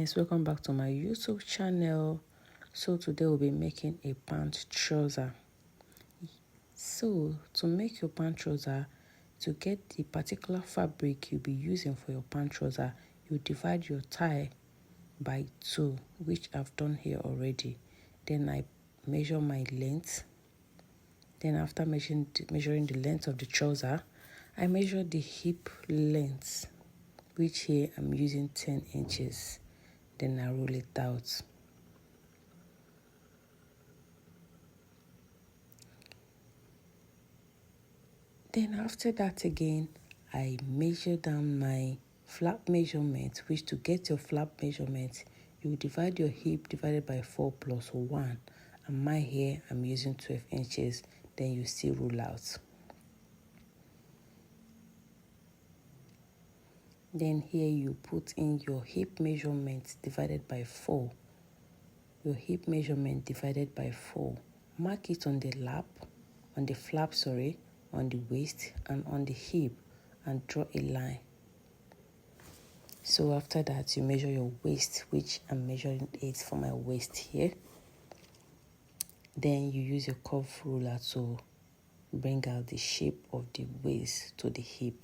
guys, welcome back to my YouTube channel. So today we'll be making a pant trouser. So to make your pant trouser, to get the particular fabric you'll be using for your pant trouser, you divide your tie by 2, which I've done here already. Then I measure my length. Then after measuring the length of the trouser, I measure the hip length, which here I'm using 10 inches. Then I roll it out. Then after that again, I measure down my flap measurement, which to get your flap measurement, you divide your hip divided by 4 plus 1. And my here, I'm using 12 inches. Then you still roll out. Then here you put in your hip measurement divided by 4. Your hip measurement divided by 4. Mark it on the flap, on the waist and on the hip, and draw a line. So after that, you measure your waist, which I'm measuring it for my waist here. Then you use your curve ruler to bring out the shape of the waist to the hip.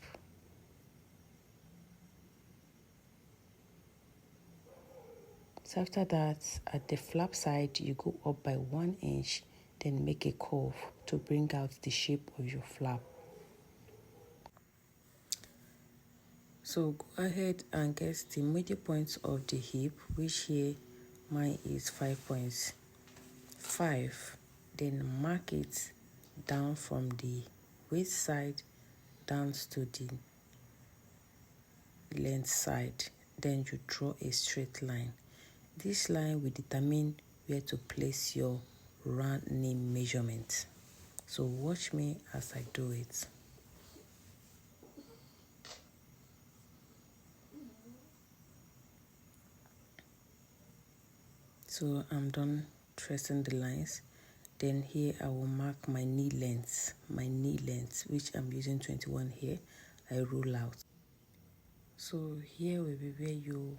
So after that, at the flap side, you go up by 1 inch, then make a curve to bring out the shape of your flap. So go ahead and get the middle point of the hip, which here mine is 5.5. Then mark it down from the waist side down to the length side. Then you draw a straight line. This line will determine where to place your round knee measurement. So watch me as I do it. So I'm done tracing the lines. Then here I will mark my knee length, which I'm using 21 here. I roll out. So here will be where you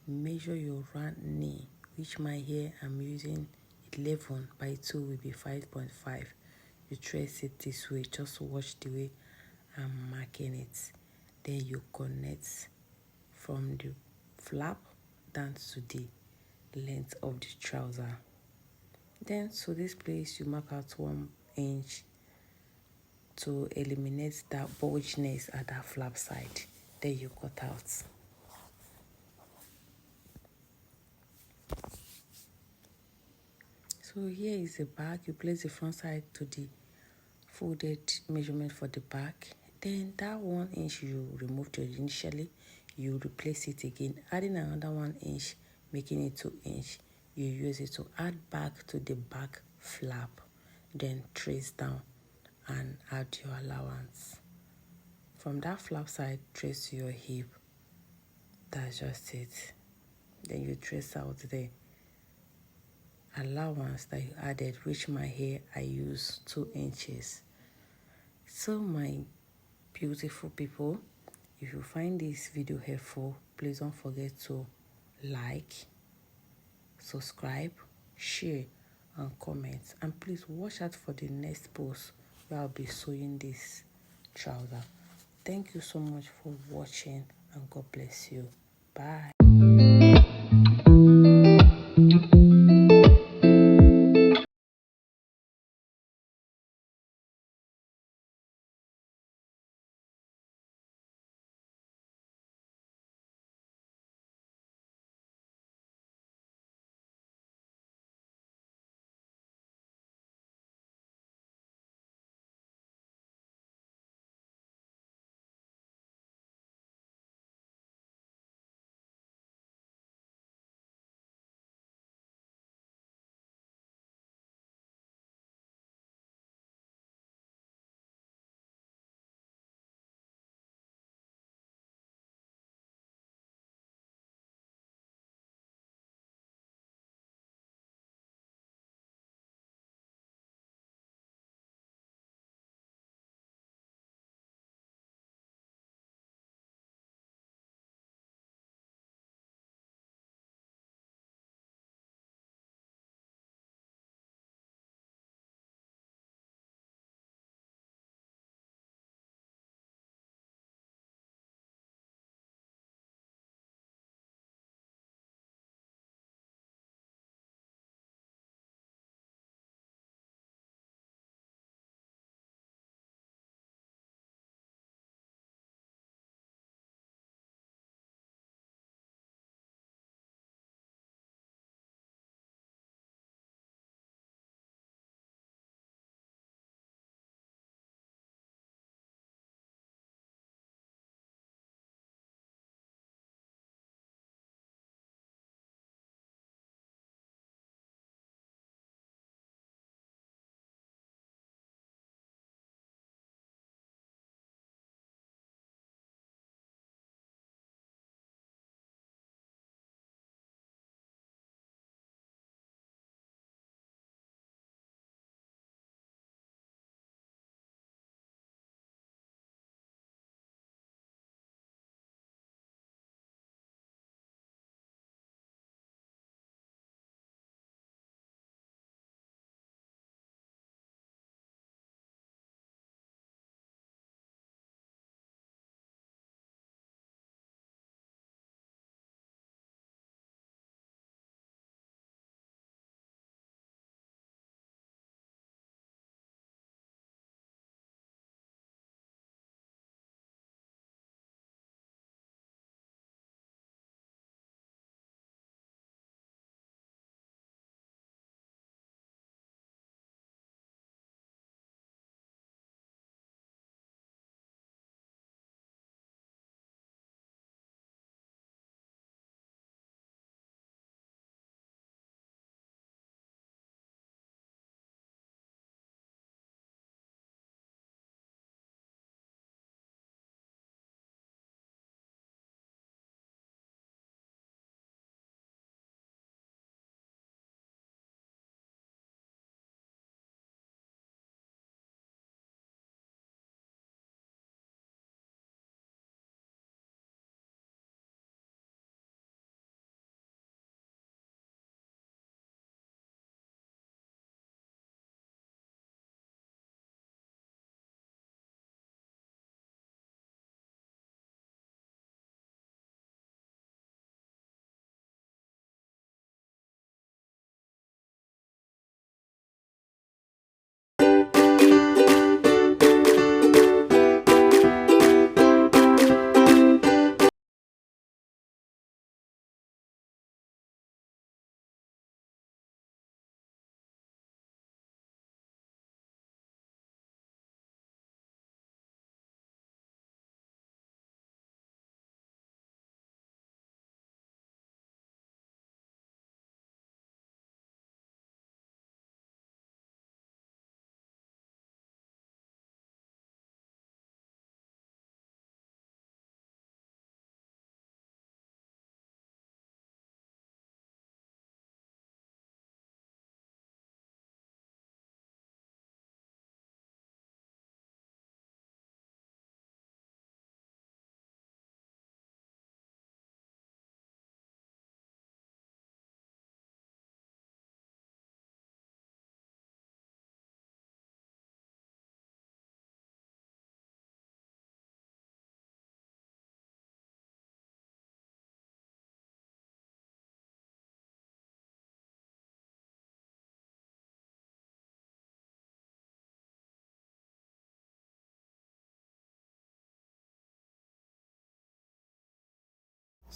measure your round knee, which my here I'm using 11 by 2 will be 5.5. You trace it this way, just watch the way I'm marking it. Then you connect from the flap down to the length of the trouser. Then to this place you mark out 1 inch to eliminate that bulginess at that flap side. Then you cut out. So here is the back. You place the front side to the folded measurement for the back. Then that 1 inch you removed initially, you replace it again, adding another 1 inch, making it 2 inch. You use it to add back to the back flap. Then trace down and add your allowance. From that flap side, trace to your hip. That's just it. Then you trace out the allowance that you added, which my hair I use 2 inches. So my beautiful people, if you find this video helpful, please don't forget to like, subscribe, share and comment, and please watch out for the next post where I'll be sewing this trouser. Thank you so much for watching and God bless you. Bye.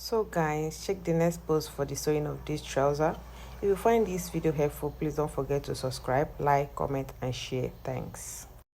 So guys, check the next post for the sewing of this trouser. If you find this video helpful, please don't forget to subscribe, like, comment and share. Thanks.